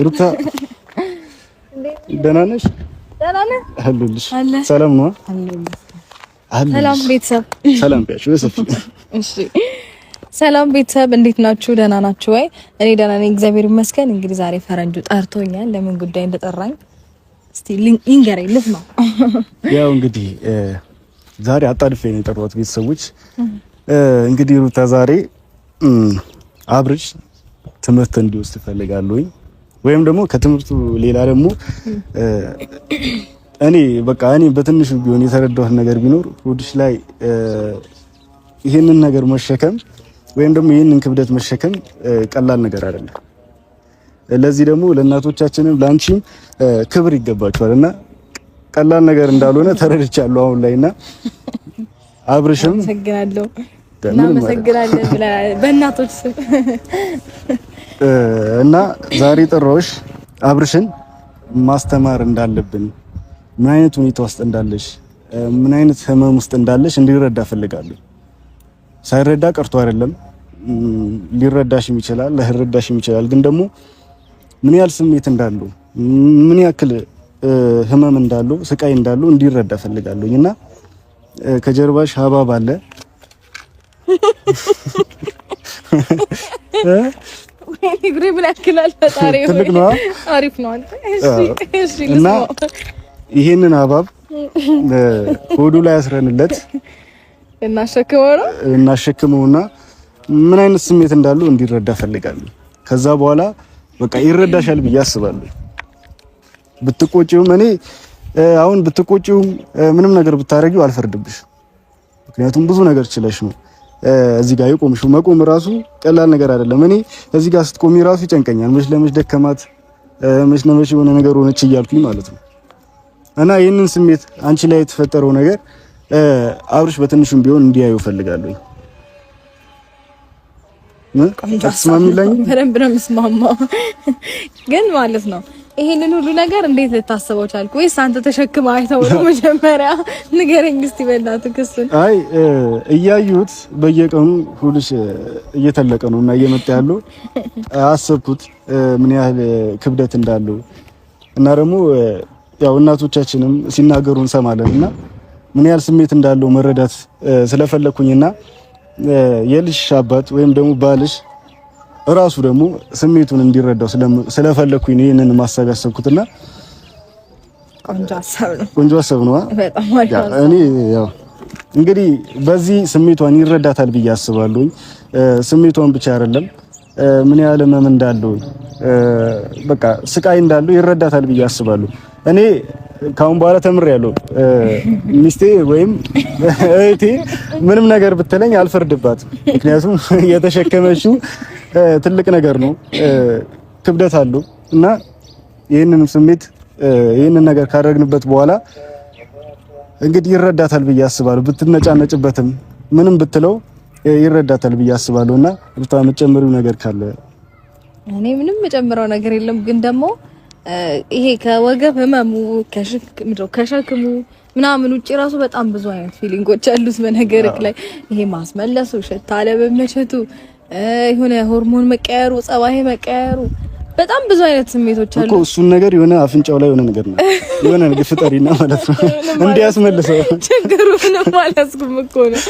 ሩታ ደህና ነሽ? ደህና ነህ? አለሁልሽ። ሰላም ነው? ሰላም ቤተሰብ። ሰላም ቢያችሁ በሰፊ እሺ። ሰላም ቤተሰብ እንዴት ናችሁ? ደህና ናችሁ ወይ? እኔ ደህና ነኝ እግዚአብሔር ይመስገን። እንግዲህ ዛሬ ፈረንጁ ጠርቶኛል። ለምን ጉዳይ እንደጠራኝ እስቲ ይንገረኝ። ልስማ። ያው እንግዲህ ዛሬ አጣድፌ ነው የጠራሁት ቤተሰቦች። እንግዲህ ሩታ ዛሬ አብርሽ ትምህርት እንዲወስድ እፈልጋለሁኝ ወይም ደግሞ ከትምህርቱ ሌላ ደግሞ እኔ በትንሹ ቢሆን የተረዳሁት ነገር ቢኖር ሆድሽ ላይ ይሄንን ነገር መሸከም ወይም ደግሞ ይሄንን ክብደት መሸከም ቀላል ነገር አይደለም። ለዚህ ደግሞ ለእናቶቻችንም ለአንቺም ክብር ይገባቸዋልና ቀላል ነገር እንዳልሆነ ተረድቻለሁ አሁን ላይና አብርሽም አመሰግናለሁ በእናቶች ስም እና ዛሬ ጠራሁሽ አብርሽን ማስተማር እንዳለብን ምን አይነት ሁኔታ ውስጥ እንዳለሽ ምን አይነት ህመም ውስጥ እንዳለሽ እንዲረዳ ፈልጋለሁ። ሳይረዳ ቀርቶ አይደለም፣ ሊረዳሽም ይችላል ላይረዳሽም ይችላል። ግን ደግሞ ምን ያህል ስሜት እንዳለው ምን ያክል ህመም እንዳለው ስቃይ እንዳለው እንዲረዳ ፈልጋለሁኝ እና ከጀርባሽ ሀባብ አለ እግሬ ምን ያክላል? ፈጣሪ ትልቅ ነው። አሪፍ ነው አንተ። እሺ እና ይሄንን ሀባብ ሆዱ ላይ አስረንለት እናሸክመውና ምን አይነት ስሜት እንዳለው እንዲረዳ ፈልጋለሁ። ከዛ በኋላ በቃ ይረዳሻል ብዬ አስባለሁ። ብትቆጪውም እኔ አሁን ብትቆጪውም ምንም ነገር ብታረጊው አልፈርድብሽ። ምክንያቱም ብዙ ነገር ችለሽ ነው እዚህ ጋር የቆምሽው። መቆም ራሱ ቀላል ነገር አይደለም። እኔ እዚህ ጋር ስትቆሚ ራሱ ይጨንቀኛል። መች ለመች ደከማት መች ለመች የሆነ ነገር ሆነች እያልኩኝ ማለት ነው። እና ይህንን ስሜት አንቺ ላይ የተፈጠረው ነገር አብርሽ በትንሹም ቢሆን እንዲያዩ ፈልጋለሁ። ተስማሚላኝ? በደንብ ነው የምስማማው። ግን ማለት ነው ይሄንን ሁሉ ነገር እንዴት ልታስበው ቻልክ? ወይስ አንተ ተሸክመህ አይተው ነው? መጀመሪያ ንገረኝ እስቲ በእናትህ ክሱን። አይ እያዩት በየቀኑ ሁሉሽ እየተለቀ ነውና እየመጣ ያለው አሰብኩት ምን ያህል ክብደት እንዳለው እና ደግሞ ያው እናቶቻችንም ሲናገሩ እንሰማለንና ምን ያህል ስሜት እንዳለው መረዳት ስለፈለኩኝና የልጅ አባት ወይም ደግሞ ባልሽ ራሱ ደግሞ ስሜቱን እንዲረዳው ስለፈለኩኝ ነው ይሄንን ማሰብ ያሰብኩትና ቆንጆ ሀሳብ ነው። በጣም አሪፍ ነው። እኔ ያው እንግዲህ በዚህ ስሜቷን ይረዳታል ብዬ አስባለሁ። ስሜቷን ብቻ አይደለም ምን ያህል ህመም እንዳለው በቃ ስቃይ እንዳለው ይረዳታል ብዬ አስባለሁ። እኔ ካሁን በኋላ ተምሬያለሁ። ሚስቴ ወይም እህቴ ምንም ነገር ብትለኝ አልፈርድባትም። ምክንያቱም የተሸከመችው ትልቅ ነገር ነው፣ ክብደት አለው እና ይሄንን ስሜት ይሄንን ነገር ካደረግንበት በኋላ እንግዲህ ይረዳታል ብዬ አስባለሁ። ብትነጫነጭበትም ምንም ብትለው ይረዳታል ብዬ አስባለሁና በጣም የምጨምሪው ነገር ካለ? እኔ ምንም የምጨምረው ነገር የለም። ግን ደግሞ ይሄ ከወገብ ህመሙ ከሸክሙ ምናምን ውጪ ራሱ በጣም ብዙ አይነት ፊሊንጎች አሉት በነገርክ ላይ። ይሄ ማስመለሱ፣ ሽታ አለመመቸቱ፣ የሆነ ሆርሞን መቀየሩ፣ ጸባይ መቀየሩ በጣም ብዙ አይነት ስሜቶች አሉ እኮ። እሱን ነገር የሆነ አፍንጫው ላይ የሆነ ነገር ነው የሆነ ነገር ፍጠሪና ማለት ነው እንዲያስመልሰው። ችግሩ ምንም አላስኩም እኮ ነው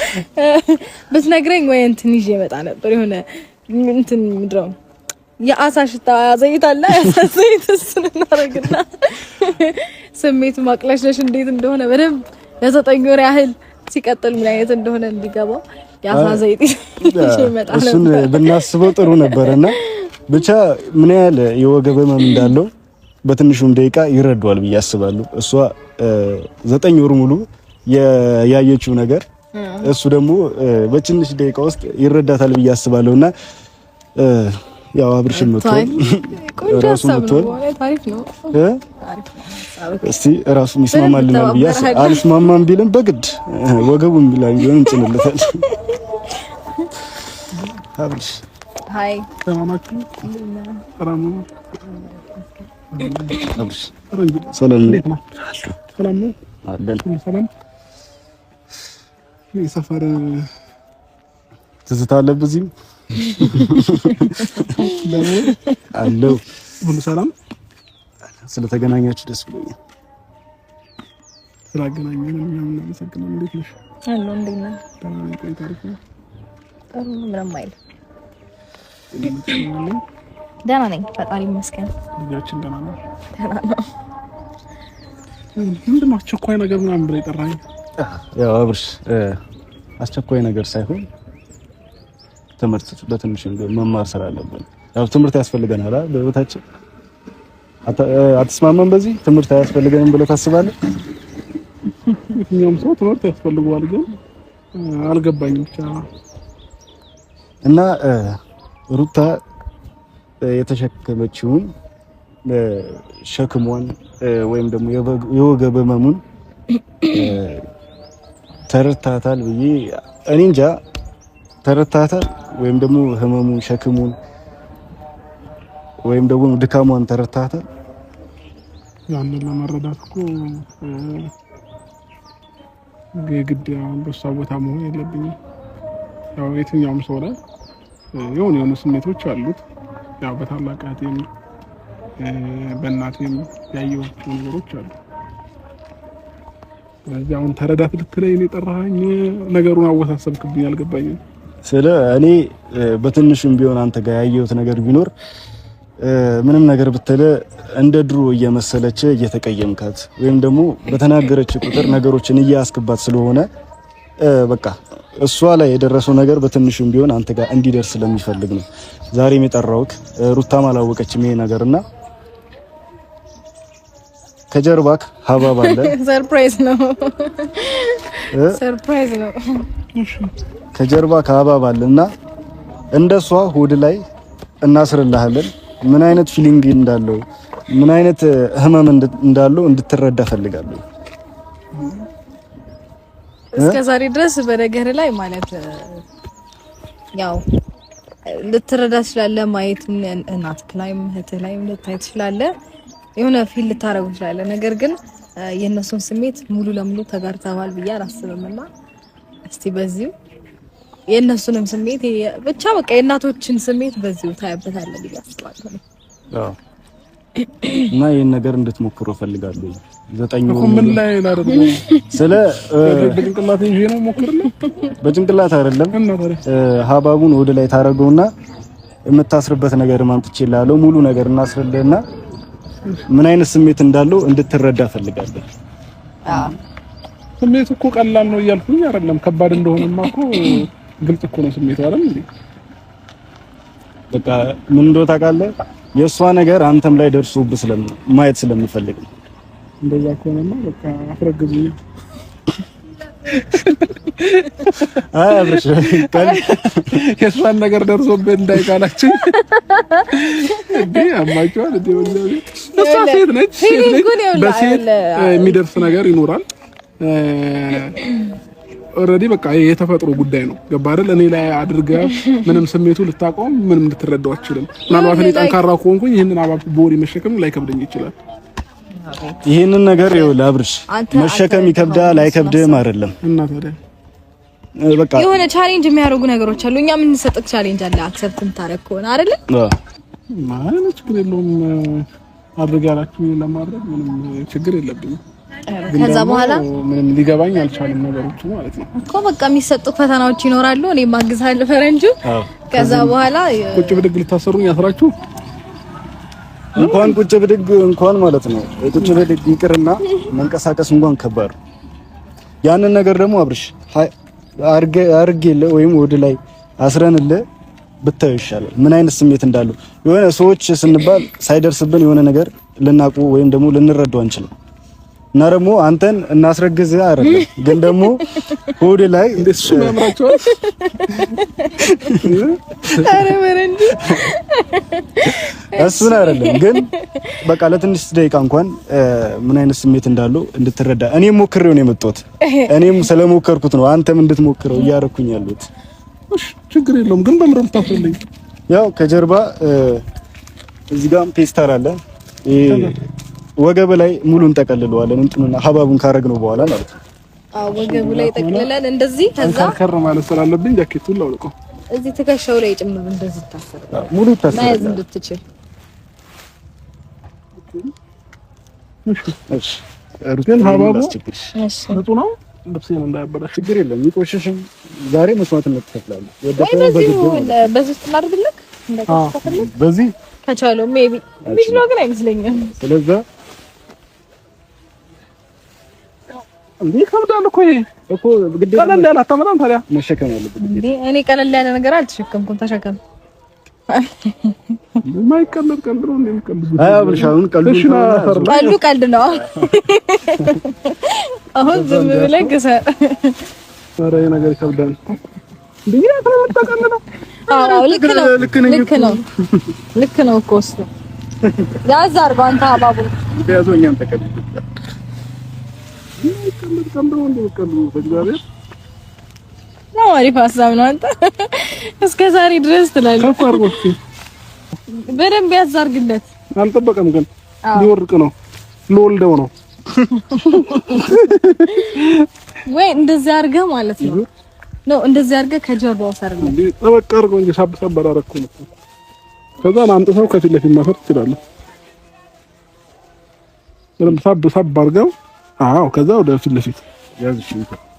ብትነግረኝ ወይ እንትን ይዤ መጣ ነበር። የሆነ እንትን ምድረው የአሳ ሽታ ዘይት አለ ዘይት እሱን እናደርግና ስሜቱ ማቅለሽለሽ እንዴት እንደሆነ በደንብ ለ9 ወር ያህል ሲቀጥል ምን አይነት እንደሆነ እንዲገባው የአሳ ዘይት ይመጣል። እሱን ብናስበው ጥሩ ነበርና ብቻ ምን ያህል የወገብ ህመም እንዳለው በትንሹም ደቂቃ ይረዳዋል ብዬ አስባለሁ። እሷ 9 ወር ሙሉ ያየችው ነገር እሱ ደግሞ በትንሽ ደቂቃ ውስጥ ይረዳታል ብዬ አስባለሁና ያው አብርሽም መጥቷል። ራሱ መጥቷል። ታሪፍ ነው። እስቲ ራሱ ይስማማልናል ብዬ አልስማማም ቢልም በግድ ወገቡን ቢላን ቢሆን እንጭንለታል። አብርሽ ሃይ ተማማችሁ ሰላም ነው? አብርሽ ሰላም ነው? ሰላም ነው አለን። ሰላም የሰፈር ትዝታ አለብህ እዚህም አለው ሁሉ ሰላም? ስለተገናኛችሁ ደስ ብሎኛል። ስላገናኘን እኛም እናመሰግናለን። እንዴት ነሽ? አሎ እንዴት ነህ? ታሪክ ነው። ጥሩ ነው። ምንም አይልም። ደህና ነኝ፣ ፈጣሪ ይመስገን። ልጃችን ደህና ነው? ደህና ነው። ምንድን ነው አስቸኳይ ነገር ምናምን ብለህ የጠራኸኝ? ያው አብርሽ አስቸኳይ ነገር ሳይሆን ትምህርት በትንሽ መማር ስላለብን ያው ትምህርት ያስፈልገናል አይደል? በህይወታችን አትስማማም? በዚህ ትምህርት አያስፈልገንም ብለህ ታስባለህ? የትኛውም ሰው ትምህርት ያስፈልገዋል፣ ግን አልገባኝም ብቻ እና ሩታ የተሸከመችውን ሸክሟን ወይም ደግሞ የወገብ ህመሙን ተረድታታል ብዬ እኔ እንጃ። ተረድታታል ወይም ደግሞ ህመሙን ሸክሙን ወይም ደግሞ ድካሟን ተረድታታል። ያንን ለመረዳት እኮ የግድ በሷ ቦታ መሆን የለብኝም። ያው የትኛውም ሰው ላይ የሆኑ ስሜቶች አሉት። ያው በታላቅ እህቴም በእናቴም ያየኋቸው ነገሮች አሉ። ስለዚህ አሁን ተረዳት ልትለኝ ነው የጠራኸኝ? ነገሩን አወሳሰብክብኝ፣ አልገባኝም። ስለ እኔ በትንሹም ቢሆን አንተ ጋር ያየሁት ነገር ቢኖር ምንም ነገር ብትለ እንደ ድሮ እየመሰለች እየተቀየምካት ወይም ደግሞ በተናገረች ቁጥር ነገሮችን እያስከባት ስለሆነ በቃ እሷ ላይ የደረሰው ነገር በትንሹም ቢሆን አንተ ጋር እንዲደርስ ስለሚፈልግ ነው ዛሬም የጠራሁት። ሩታም አላወቀችም ይሄ ነገርና ከጀርባክ ሀባብ አለ። ሰርፕራይዝ ነው፣ ሰርፕራይዝ ነው። ከጀርባክ ሀባብ አለና እንደሷ ሆድ ላይ እናስርልሃለን። ምን አይነት ፊሊንግ እንዳለው ምን አይነት ህመም እንዳለው እንድትረዳ ፈልጋለሁ። እስከ ዛሬ ድረስ በነገር ላይ ማለት ያው ልትረዳ ትችላለህ፣ ማየት እናትህ ላይም እህትህ ላይም ልታይ ትችላለህ፣ የሆነ ፊል ልታረጉ ትችላለህ። ነገር ግን የእነሱን ስሜት ሙሉ ለሙሉ ተጋርተዋል ብዬ አላስብምና እስቲ በዚሁ የእነሱንም ስሜት ብቻ በቃ የእናቶችን ስሜት በዚሁ ታያበታለህ ብዬ አስባለሁ። አዎ እና ይሄን ነገር እንድትሞክሩ ፈልጋለሁ። 9 ወር ምን ላይ ላደርግ ስለ በጭንቅላት ይሄ ነው ሞክርልኝ። በጭንቅላት አይደለም ሀባቡን ወደ ላይ ታረገውና የምታስርበት ነገር ማምጥቼልሃለሁ። ሙሉ ነገር እናስርልህና ምን አይነት ስሜት እንዳለው እንድትረዳ ፈልጋለሁ። አዎ ስሜቱ እኮ ቀላል ነው እያልኩኝ አይደለም፣ ከባድ እንደሆነማ እኮ ግልጽ እኮ ነው ስሜቱ አይደል እንዴ? በቃ ምን እንደው ታውቃለህ፣ የእሷ ነገር አንተም ላይ ደርሶብህ ማየት ስለምፈልግ ነው። እንደዛ ከሆነማ በቃ አፍረግዝኝ። አይ አብረሽ የእሷን ነገር ደርሶብህ እንዳይቃላችሁ እንዴ አማቻው እንዴ ወንጀል እሷ ሴት ነች። በሴት የሚደርስ ነገር ይኖራል። ኦሬዲ በቃ የተፈጥሮ ጉዳይ ነው። ገባ አይደል? እኔ ላይ አድርገህ ምንም ስሜቱ ልታቆም ምንም ልትረዳው አትችልም። ምናልባት እኔ ጠንካራ ከሆንኩኝ ይሄንን አባብ ቦሪ መሸከም ላይከብደኝ ይችላል። ይሄንን ነገር ይኸውልህ አብርሽ መሸከም ይከብዳል አይከብድም አይደለም። እና ታዲያ በቃ የሆነ ቻሌንጅ የሚያደርጉ ነገሮች አሉ። እኛ ምን ሰጥክ ቻሌንጅ አለ አክሰፕት እንታረክ ከሆነ አይደል? ማለት ችግር የለውም። አድርግ ያላችሁ ለማድረግ ምንም ችግር የለብኝም። ከዛ በኋላ ምንም ሊገባኝ አልቻለም ነገሮቹ ማለት ነው እኮ በቃ የሚሰጡ ፈተናዎች ይኖራሉ። እኔ ማግዛለሁ ፈረንጁ። ከዛ በኋላ ቁጭ ብድግ ልታሰሩኝ ያስራችሁ እንኳን ቁጭ ብድግ እንኳን ማለት ነው ቁጭ ብድግ ይቅርና መንቀሳቀስ እንኳን ከባድ። ያንን ነገር ደግሞ አብርሽ አርጌለ ወይም ወደ ላይ አስረንልህ ብታዩ ይሻላል ምን አይነት ስሜት እንዳለው። የሆነ ሰዎች ስንባል ሳይደርስብን የሆነ ነገር ልናቁ ወይም ደግሞ ልንረዳው አንችልም። እና ደግሞ አንተን እናስረግዝ አይደለም ግን ደግሞ ሆድ ላይ እንደሱ ያምራቸዋል። አረ ወረንጂ እሱን አይደለም ግን በቃ ለትንሽ ደቂቃ እንኳን ምን አይነት ስሜት እንዳለው እንድትረዳ እኔም ሞክሬው ነው የመጣሁት። እኔም ስለሞከርኩት ነው አንተም እንድትሞክረው እያረኩኝ ያሉት። እሺ ችግር የለውም ግን በምረም ታፈልኝ። ያው ከጀርባ እዚህ ጋር ፔስታል አለ። ወገብ ላይ ሙሉ እንጠቀልለዋለን እንትኑና ሀባቡን ካረግነው በኋላ ማለት ነው። አዎ ወገቡ ላይ ጠቅልለን እንደዚህ ከዛ ከር ማለት ስላለብኝ ጃኬቱን ላውልቀው እዚህ ትከሻው ላይ ጭምር እንደዚህ ታሰረ ሙሉ ታሰረ ማየት እንድትችል እሺ ግን ሀባቡ ንጹህ ነው። ልብሴን እንዳያበላሽ ችግር የለም። ይቆሽሽም ዛሬ መስዋዕትነት ትከፍላለህ። በዚህ ትናርብልክ እንደከፈለክ በዚህ ከቻለው ሜቢ ቢዝነው ግን አይመስለኝም። ስለዛ እንዴ ከብዳል እኮ ይሄ እኮ ግዴታ ቀለል ያለ አታመጣም ታዲያ መሸከም አለብህ። እንዴ እኔ ቀለል ያለ ነገር አልተሸከምኩም። ተሸከም ማይቀለል ቀልድ ነው። እንደምቀልድ አይ አብርሻውን ቀልድ ነው። አሁን ዝም ብለህ ግሰር። ኧረ ነገር ይከብዳል። እንዴ ተመጣጣን ነው። አዎ ልክ ነው እኮ እሱ ያዝ አድርገው አንተ አባቡ ያዞኛም ተቀበል አሪፍ ሀሳብ ነው። አንተ እስከ ዛሬ ድረስ ትላለህ። በደንብ ያዛርግለት። አልጠበቀም ግን ሊወርቅ ነው። ልወልደው ነው ወይ እንደዚህ አድርገህ ማለት ነው። እንደዚህ አድርገህ ከጀርባው ሰርልኝ እንዴ ጠበቅ አድርገው እንጂ ሳብ አደረኩ ነው። ከዛ አንጥተው ከፊት ለፊት ማፈር ትችላለህ። ምንም ሳብ አድርገው አዎ ከዛ ወደ ፊት ለፊት ያዝሽ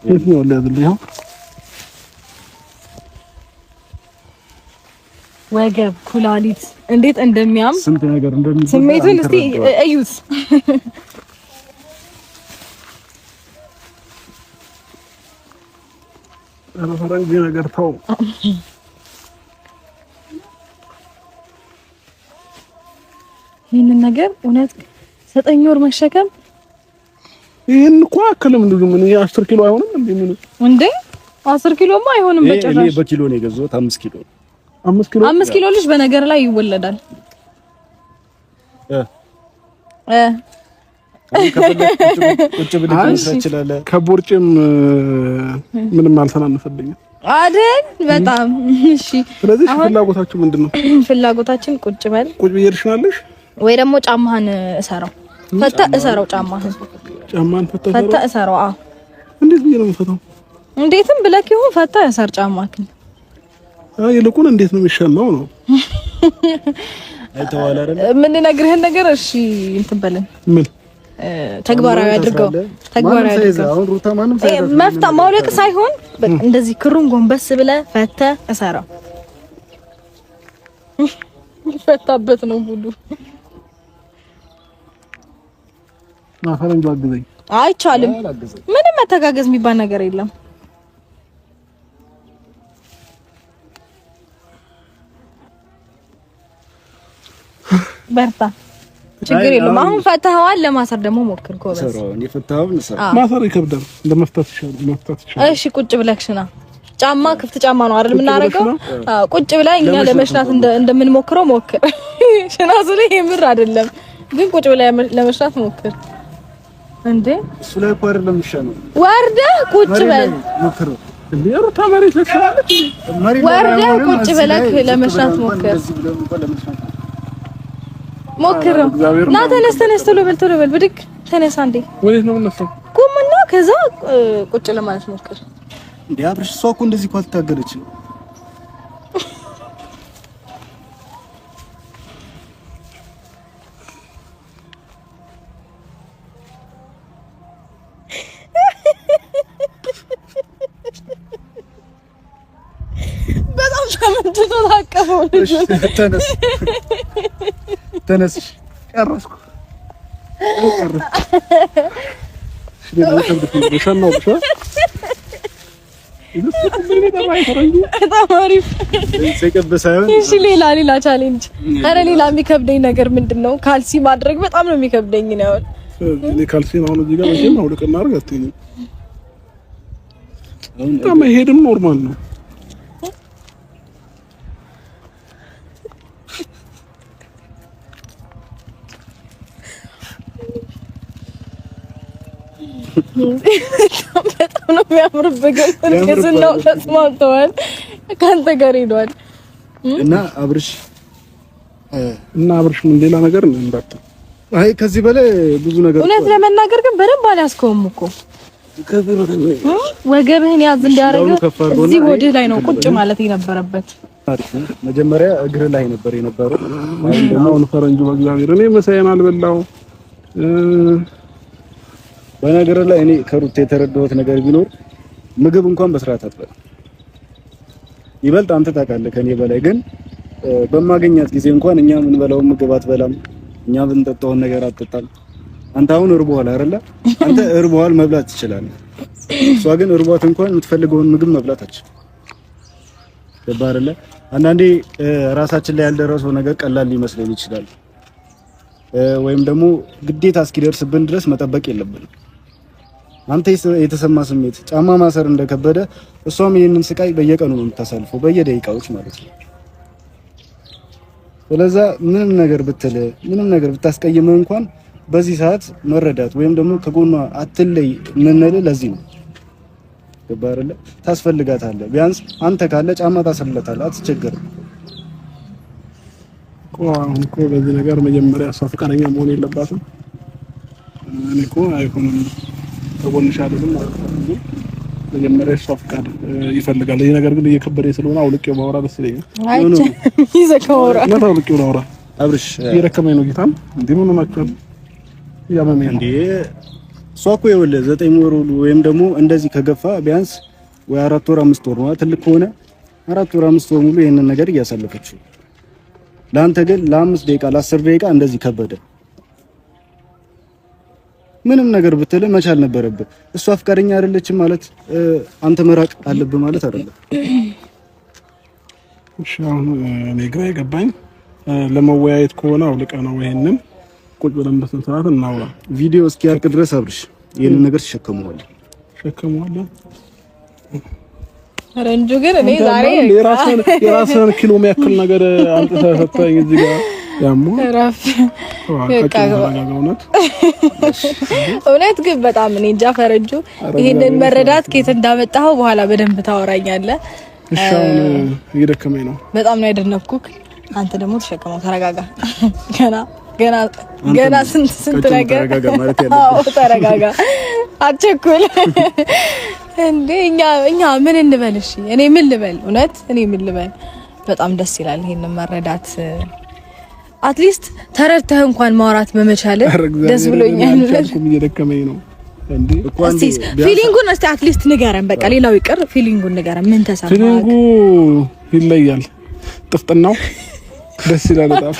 እንዴ ነው ለዚህ ነው ወገብ ኩላሊት እንዴት እንደሚያም ስንት ነገር እንደሚል ስሜቱን እስቲ እዩት። ፈረንጅ ነገር ተው። ይሄንን ነገር እውነት 9 ወር መሸከም ይሄን እኮ አከለም ልጅ ምን 10 ኪሎ አይሆንም እንዴ 10 ኪሎማ አይሆንም በጭራሽ። እኔ በኪሎ ነው የገዛሁት 5 ኪሎ 5 ኪሎ ልጅ በነገር ላይ ይወለዳል። ቁጭ ብለህ ትችላለህ። ከቦርጭም ምንም አልተናነሰብኝም አይደል? በጣም እሺ። ስለዚህ ፍላጎታችሁ ምንድነው? ፍላጎታችን ቁጭ በል ቁጭ ብዬልሽናለሽ ወይ ደግሞ ጫማህን እሰራው ጫማህን ፈታ እሰራው። አዎ እንዴት ብዬ ነው የምፈታው? እንዴትም ብለክ ይሁን ፈታ እሰር ጫማህን። ይልቁን እንዴት ነው የሚሻለው ነው አይተዋል አይደል? ምን ነግርህን ነገር እሺ እንትን በለን ምን ተግባራዊ አድርገው። አሁን ሩታ ማንም ሳይዘው መፍታ ማውለቅ ሳይሆን በቃ እንደዚህ ክሩን ጎንበስ ብለህ ፈተህ እሰራው። ፈታበት ነው ሁሉ ፈረንጁ አግዘኝ። አይቻልም። ምንም መተጋገዝ የሚባል ነገር የለም። በርታ፣ ችግር የለም። አሁን ፈታኸዋል። ለማሰር ደግሞ ሞክር። ኮበስ ማሰር ይከብዳል። ለመፍታት ይችላል። እሺ ቁጭ ብለክሽና ጫማ ክፍት ጫማ ነው አይደል የምናደርገው? አዎ ቁጭ ብላ እኛ ለመሽናት እንደምንሞክረው ሞክር። ሽናሱ ላይ የምር አይደለም ግን ቁጭ ብላ ለመሽናት ሞክር። እንዴ እሱ ላይ እኮ አይደለም የሚሻለው። ወርደህ ቁጭ በል ሞክር። እንዴ ሩታ መሬት ለከራለች። ወርደህ ቁጭ ብለህ ለመሽናት ሞክር። ሞክር እና ተነስ ቶሎ በል ብድግ ተነሳ። እንዴ ወዴት ነው የምነሳው? ቁምና ከዛ ቁጭ ለማለት ሞክር። እንዴ አብርሽ እሷ እኮ እንደዚህ እኮ አትታገለችም። በጣም ተመችቶ ታቀፈው። ተነስ ጨረስኩ። እሺ ሌላ ቻሌንጅ። ኧረ ሌላ የሚከብደኝ ነገር ምንድነው? ካልሲ ማድረግ በጣም ነው የሚከብደኝ ነው። እኔ ካልሲ ነው እዚህ ጋር መቼም አውልቅና አድርግ አትይኝም። በጣም መሄድም ኖርማል ነው። በጣም ነው የሚያምርብህ። ግን ከዝናው ተስማምተዋል፣ ካንተ ጋር ሄዷል። እና አብርሽ ምን ሌላ ነገር ነው እንዳታ። አይ ከዚህ በላይ ብዙ ነገር እውነት ለመናገር ግን በደንብ አልያዝከውም እኮ። ወገብህን ያዝ እንዲያደርግ እዚህ ወዲህ ላይ ነው ቁጭ ማለት የነበረበት። መጀመሪያ እግር ላይ ነበር የነበረው። አሁን ፈረንጁ በእግዚአብሔር እኔ መሳየን አልበላው። በነገር ላይ እኔ ከሩት የተረዳሁት ነገር ቢኖር ምግብ እንኳን በስርዓት አትበላም። ይበልጥ አንተ ታውቃለህ ከኔ በላይ ግን በማገኛት ጊዜ እንኳን እኛ ምን በላው ምግብ አትበላም፣ እኛ ብንጠጣውን ነገር አትጠጣም። አንተ አሁን እርቦሃል አይደለ? አንተ እርቦሃል መብላት ትችላለህ። እሷ ግን እርቧት እንኳን የምትፈልገውን ምግብ መብላት አትችልም። ገባህ አይደለ? አንዳንዴ ራሳችን ላይ ያልደረሰው ነገር ቀላል ሊመስለን ይችላል፣ ወይም ደግሞ ግዴታ እስኪደርስብን ድረስ መጠበቅ የለብንም። አንተ የተሰማ ስሜት ጫማ ማሰር እንደከበደ እሷም ይሄንን ስቃይ በየቀኑ ነው የምታሳልፈው፣ በየደቂቃዎች ማለት ነው። ስለዛ ምንም ነገር ብትል ምንም ነገር ብታስቀይምህ እንኳን በዚህ ሰዓት መረዳት ወይም ደግሞ ከጎኗ አትለይ ምንል ለዚህ ነው። ገባህ አይደለ? ታስፈልጋታለህ። ቢያንስ አንተ ካለ ጫማ ታሰርለታለህ፣ አትቸገርም። አሁን እኮ በዚህ ነገር መጀመሪያ እሷ ፈቃደኛ መሆን የለባትም። እኔ እኮ አይሆንም ተጎንሽ አይደለም ማለት ነው። መጀመሪያ እሷ ፈቃድ ይፈልጋል። ይሄ ነገር ግን እየከበደኝ ስለሆነ አውልቄው ባወራ ደስ ይለኛል። አይቼ ይዘከውራ ነው አውልቄው ባወራ አብርሽ እየደከመኝ ነው። ጌታም እንዴ ምን ሆናችሁ? ያመመኝ እንዴ እሷ እኮ ይኸውልህ 9 ወር ወይም ደግሞ እንደዚህ ከገፋ ቢያንስ ወይ 4 ወር 5 ወር ነው። ትልቅ ከሆነ 4 ወር 5 ወር ሙሉ ይሄንን ነገር እያሳለፈችው፣ ለአንተ ግን ለ5 ደቂቃ ለ10 ደቂቃ እንደዚህ ከበደ። ምንም ነገር ብትል መቻል ነበረብህ። እሷ ፍቃደኛ አይደለችም ማለት አንተ መራቅ አለብህ ማለት አይደለም። እሺ አሁን እኔ ግራ የገባኝ ለመወያየት ከሆነ አውልቀ ነው ይሄንን ቁጭ ብለን በስነ ስርዓት እናውራ። ቪዲዮ እስኪያልቅ ድረስ አብርሽ ይሄንን ነገር ተሸከመዋለህ። ረንጁ ግን እኔ ዛሬ የራስህን ኪሎ የሚያክል ነገር አንጥተህ ሰጠኝ እዚህ ጋር ያሙ እውነት ግን በጣም እኔ እንጃ ፈረንጁ ይሄንን መረዳት ከየት እንዳመጣኸው በኋላ በደንብ ታወራኛለህ። እሺ አሁን እየደከመኝ ነው። በጣም ነው ያደነኩክ። አንተ ደግሞ ተሸከመው፣ ተረጋጋ። ገና ስንት ነገር ተረጋጋ፣ አትቸኩል እንዴ። እኛ ምን እንበል? እሺ እኔ ምን ልበል? እውነት እኔ ምን ልበል? በጣም ደስ ይላል ይሄንን መረዳት። አትሊስት ተረድተህ እንኳን ማውራት በመቻል ደስ ብሎኛል። እየደከመኝ ነው እንዴ። እስቲ ፊሊንጉን እስቲ አትሊስት ንገረን። በቃ ሌላው ይቅር፣ ፊሊንጉን ንገረን። ምን ተሰማህ? ፊሊንጉ ይለያል። ጥፍጥናው ደስ ይላል በጣም።